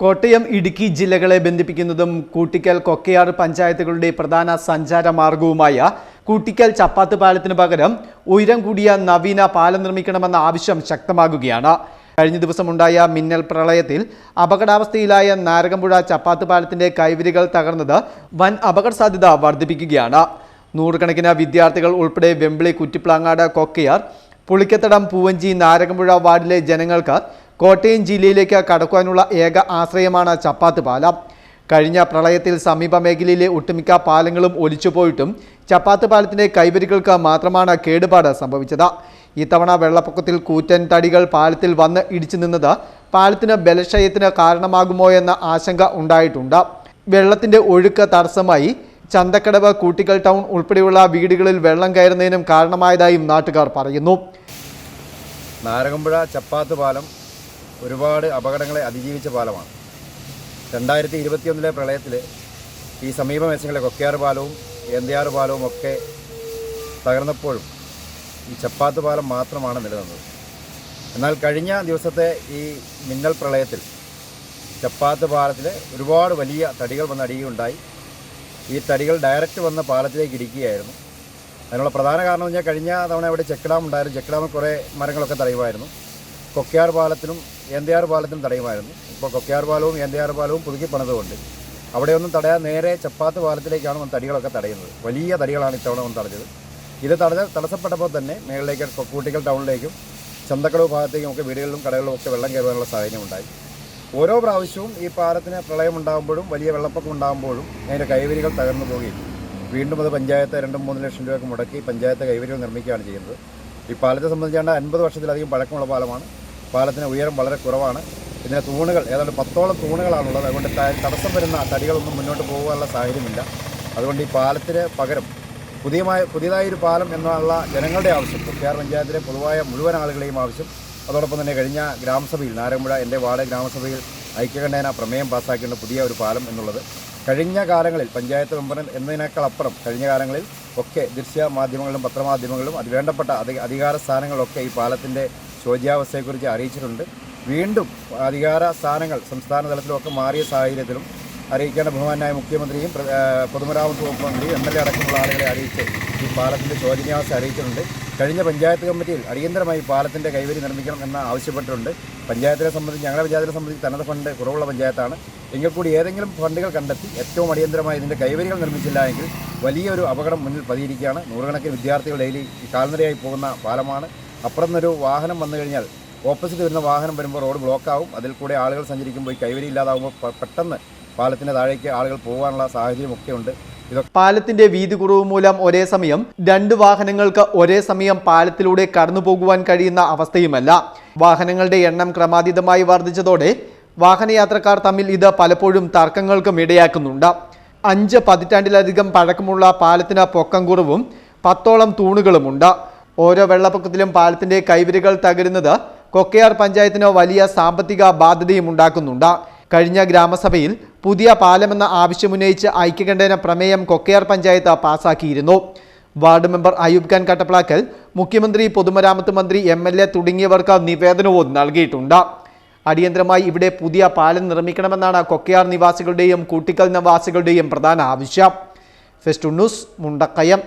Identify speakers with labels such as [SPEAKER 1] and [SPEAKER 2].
[SPEAKER 1] കോട്ടയം, ഇടുക്കി ജില്ലകളെ ബന്ധിപ്പിക്കുന്നതും കൂട്ടിക്കൽ, കൊക്കയാർ പഞ്ചായത്തുകളുടെ പ്രധാന സഞ്ചാര മാർഗവുമായ കൂട്ടിക്കൽ ചപ്പാത്ത് പാലത്തിന് പകരം ഉയരം കൂടിയ നവീന പാലം നിർമ്മിക്കണമെന്ന ആവശ്യം ശക്തമാകുകയാണ്. കഴിഞ്ഞ ദിവസമുണ്ടായ മിന്നൽ പ്രളയത്തിൽ അപകടാവസ്ഥയിലായ നാരകമ്പുഴ ചപ്പാത്ത് പാലത്തിന്റെ കൈവരികൾ തകർന്നത് വൻ അപകട സാധ്യത വർദ്ധിപ്പിക്കുകയാണ്. നൂറുകണക്കിന് വിദ്യാർത്ഥികൾ ഉൾപ്പെടെ വെമ്പിളി, കുറ്റിപ്ലാങ്ങാട്, കൊക്കയാർ, പുളിക്കത്തടം, പൂവഞ്ചി, നാരകമ്പുഴ വാർഡിലെ ജനങ്ങൾക്ക് കോട്ടയം ജില്ലയിലേക്ക് കടക്കുവാനുള്ള ഏക ആശ്രയമാണ് ചപ്പാത്ത് പാലം. കഴിഞ്ഞ പ്രളയത്തിൽ സമീപ മേഖലയിലെ ഒട്ടുമിക്ക പാലങ്ങളും ഒലിച്ചുപോയിട്ടും ചപ്പാത്ത് പാലത്തിന്റെ കൈവരികൾക്ക് മാത്രമാണ് കേടുപാട് സംഭവിച്ചത്. ഇത്തവണ വെള്ളപ്പൊക്കത്തിൽ കൂറ്റൻ തടികൾ പാലത്തിൽ വന്ന് ഇടിച്ചു നിന്നത് പാലത്തിന് ബലക്ഷയത്തിന് കാരണമാകുമോ എന്ന ആശങ്ക ഉണ്ടായിട്ടുണ്ട്. വെള്ളത്തിന്റെ ഒഴുക്ക് തടസ്സമായി ചന്തക്കടവ്, കൂട്ടിക്കൽ ടൗൺ ഉൾപ്പെടെയുള്ള വീടുകളിൽ വെള്ളം കയറുന്നതിനും കാരണമായതായും നാട്ടുകാർ പറയുന്നു.
[SPEAKER 2] നാരകമ്പുഴ ചപ്പാത്ത് പാലം ഒരുപാട് അപകടങ്ങളെ അതിജീവിച്ച പാലമാണ്. 2021 പ്രളയത്തിൽ ഈ സമീപ മേഖലകളിലെ കൊക്കയാർ പാലവും ഏന്തിയാർ പാലവും ഒക്കെ തകർന്നപ്പോഴും ഈ ചപ്പാത്ത് പാലം മാത്രമാണ് നിലനിന്നത്. എന്നാൽ കഴിഞ്ഞ ദിവസത്തെ ഈ മിന്നൽ പ്രളയത്തിൽ ചപ്പാത്ത് പാലത്തിൽ ഒരുപാട് വലിയ തടികൾ വന്ന് അടിയുണ്ടായി. ഈ തടികൾ ഡയറക്റ്റ് വന്ന് പാലത്തിലേക്ക് ഇടിക്കുകയായിരുന്നു. അതിനുള്ള പ്രധാന കാരണം എന്ന് വെച്ചാൽ കഴിഞ്ഞ തവണ അവിടെ ചെക്ക് ഡാം ഉണ്ടായിരുന്നു. ചെക്ക് ഡാമിൽ കുറേ മരങ്ങളൊക്കെ തടയുമായിരുന്നു. കൊക്കയാർ പാലത്തിനും ഏന്തിയാർ പാലത്തിനും തടയുമായിരുന്നു. ഇപ്പോൾ കൊക്കയാർ പാലവും ഏന്തിയാർ പാലവും പുതുക്കി പണിതുകൊണ്ട് അവിടെയൊന്നും തടയാൻ നേരെ ചപ്പാത്ത് പാലത്തിലേക്കാണ് തടികളൊക്കെ തടയുന്നത്. വലിയ തടികളാണ് ഇത്തവണ വന്ന് തടഞ്ഞത്. ഇത് തടസ്സപ്പെട്ടപ്പോൾ തന്നെ മേളിലേക്ക് കൂട്ടിക്കൽ ടൗണിലേക്കും ചന്തക്കടവ് ഭാഗത്തേക്കും ഒക്കെ വീടുകളിലും കടകളിലും ഒക്കെ വെള്ളം കയറുവാനുള്ള സാഹചര്യം ഉണ്ടായി. ഓരോ പ്രാവശ്യവും ഈ പാലത്തിന് പ്രളയം ഉണ്ടാകുമ്പോഴും വലിയ വെള്ളപ്പൊക്കം ഉണ്ടാകുമ്പോഴും അതിൻ്റെ കൈവരികൾ തകർന്നു പോവുകയും വീണ്ടും അത് പഞ്ചായത്ത് 2-3 ലക്ഷം രൂപയ്ക്ക് മുടക്കി പഞ്ചായത്ത് കൈവരികൾ നിർമ്മിക്കുകയാണ് ചെയ്യുന്നത്. ഈ പാലത്തെ സംബന്ധിച്ചാണ് 50 വർഷത്തിലധികം പഴക്കമുള്ള പാലമാണ്. പാലത്തിന് ഉയരം വളരെ കുറവാണ്. ഇതിന് തൂണുകൾ ഏതാണ്ട് 10ഓളം തൂണുകളാണുള്ളത്. അതുകൊണ്ട് തടസ്സം വരുന്ന തടികളൊന്നും മുന്നോട്ട് പോകാനുള്ള സാഹചര്യമില്ല. അതുകൊണ്ട് ഈ പാലത്തിന് പകരം പുതിയതായൊരു പാലം എന്നുള്ള ജനങ്ങളുടെ ആവശ്യം, കൊക്കയാർ പഞ്ചായത്തിലെ പൊതുവായ മുഴുവൻ ആളുകളെയും ആവശ്യം, അതോടൊപ്പം തന്നെ കഴിഞ്ഞ ഗ്രാമസഭയിൽ നാരകമ്പുഴ എൻ്റെ വാർഡ് ഗ്രാമസഭയിൽ ഐക്യകണ്ഠേന പ്രമേയം പാസ്സാക്കേണ്ട പുതിയ ഒരു പാലം എന്നുള്ളത് കഴിഞ്ഞ കാലങ്ങളിൽ പഞ്ചായത്ത് മെമ്പർ എന്നതിനേക്കാൾ അപ്പുറം കഴിഞ്ഞ കാലങ്ങളിൽ ഒക്കെ ദൃശ്യ മാധ്യമങ്ങളിലും പത്രമാധ്യമങ്ങളിലും വേണ്ടപ്പെട്ട അധികാര സ്ഥാനങ്ങളൊക്കെ ഈ പാലത്തിൻ്റെ ശോച്യാവസ്ഥയെക്കുറിച്ച് അറിയിച്ചിട്ടുണ്ട്. വീണ്ടും അധികാര സ്ഥാനങ്ങൾ സംസ്ഥാന തലത്തിലൊക്കെ മാറിയ സാഹചര്യത്തിലും അറിയിക്കേണ്ട ബഹുമാനായ മുഖ്യമന്ത്രിയും പൊതുമരാമത്ത് വകുപ്പ് മന്ത്രിയും MLA അടക്കമുള്ള ആളുകളെ അറിയിച്ച് ഈ പാലത്തിൻ്റെ ശോചനീയാവസ്ഥ അറിയിച്ചിട്ടുണ്ട്. കഴിഞ്ഞ പഞ്ചായത്ത് കമ്മിറ്റിയിൽ അടിയന്തരമായി പാലത്തിൻ്റെ കൈവരി നിർമ്മിക്കണം എന്ന് ആവശ്യപ്പെട്ടിട്ടുണ്ട്. ഞങ്ങളുടെ പഞ്ചായത്തിനെ സംബന്ധിച്ച് തനത് ഫണ്ട് കുറവുള്ള പഞ്ചായത്താണ്. എങ്കിൽ കൂടി ഏതെങ്കിലും ഫണ്ടുകൾ കണ്ടെത്തി ഏറ്റവും അടിയന്തരമായി ഇതിൻ്റെ കൈവരികൾ നിർമ്മിച്ചില്ല എങ്കിൽ വലിയൊരു അപകടം മുന്നിൽ പതിയിരിക്കുകയാണ്. നൂറുകണക്കിന് വിദ്യാർത്ഥികൾ ഡെയിലി കാൽനടയായി പോകുന്ന പാലമാണ്. അപ്പുറം നിന്നൊരു വാഹനം വന്നു കഴിഞ്ഞാൽ ഓപ്പോസിറ്റ് വരുന്ന വാഹനം വരുമ്പോൾ റോഡ് ബ്ലോക്കാവും. അതിൽ കൂടെ ആളുകൾ സഞ്ചരിക്കുമ്പോൾ ഈ കൈവരി ഇല്ലാതാകുമ്പോൾ പെട്ടെന്ന് പാലത്തിന് താഴേക്ക് ആളുകൾ പോകാനുള്ള സാഹചര്യമൊക്കെ ഉണ്ട്.
[SPEAKER 1] പാലത്തിന്റെ വീതി കുറവ് മൂലം ഒരേ സമയം 2 വാഹനങ്ങൾക്ക് ഒരേ സമയം പാലത്തിലൂടെ കടന്നു പോകുവാൻ കഴിയുന്ന അവസ്ഥയുമല്ല. വാഹനങ്ങളുടെ എണ്ണം ക്രമാതീതമായി വർദ്ധിച്ചതോടെ വാഹനയാത്രക്കാർ തമ്മിൽ ഇത് പലപ്പോഴും തർക്കങ്ങൾക്കും ഇടയാക്കുന്നുണ്ട്. 5 പതിറ്റാണ്ടിലധികം പഴക്കമുള്ള പാലത്തിന് പൊക്കം കുറവും 10ഓളം തൂണുകളുമുണ്ട്. ഓരോ വെള്ളപ്പൊക്കത്തിലും പാലത്തിന്റെ കൈവരികൾ തകരുന്നത് കൊക്കയാർ പഞ്ചായത്തിന് വലിയ സാമ്പത്തിക ബാധ്യതയും ഉണ്ടാക്കുന്നുണ്ട്. കഴിഞ്ഞ ഗ്രാമസഭയിൽ പുതിയ പാലമെന്ന ആവശ്യമുന്നയിച്ച് ഐക്യകണ്ഠേന പ്രമേയം കൊക്കയാർ പഞ്ചായത്ത് പാസാക്കിയിരുന്നു. വാർഡ് മെമ്പർ അയൂബ് ഖാൻ കട്ടപ്ലാക്കൽ, മുഖ്യമന്ത്രി, പൊതുമരാമത്ത് മന്ത്രി, MLA തുടങ്ങിയവർക്ക് നിവേദനവും നൽകിയിട്ടുണ്ട്. അടിയന്തരമായി ഇവിടെ പുതിയ പാലം നിർമ്മിക്കണമെന്നാണ് കൊക്കയാർ നിവാസികളുടെയും കൂട്ടിക്കൽ നിവാസികളുടെയും പ്രധാന ആവശ്യം. Fest news, Mundakayam.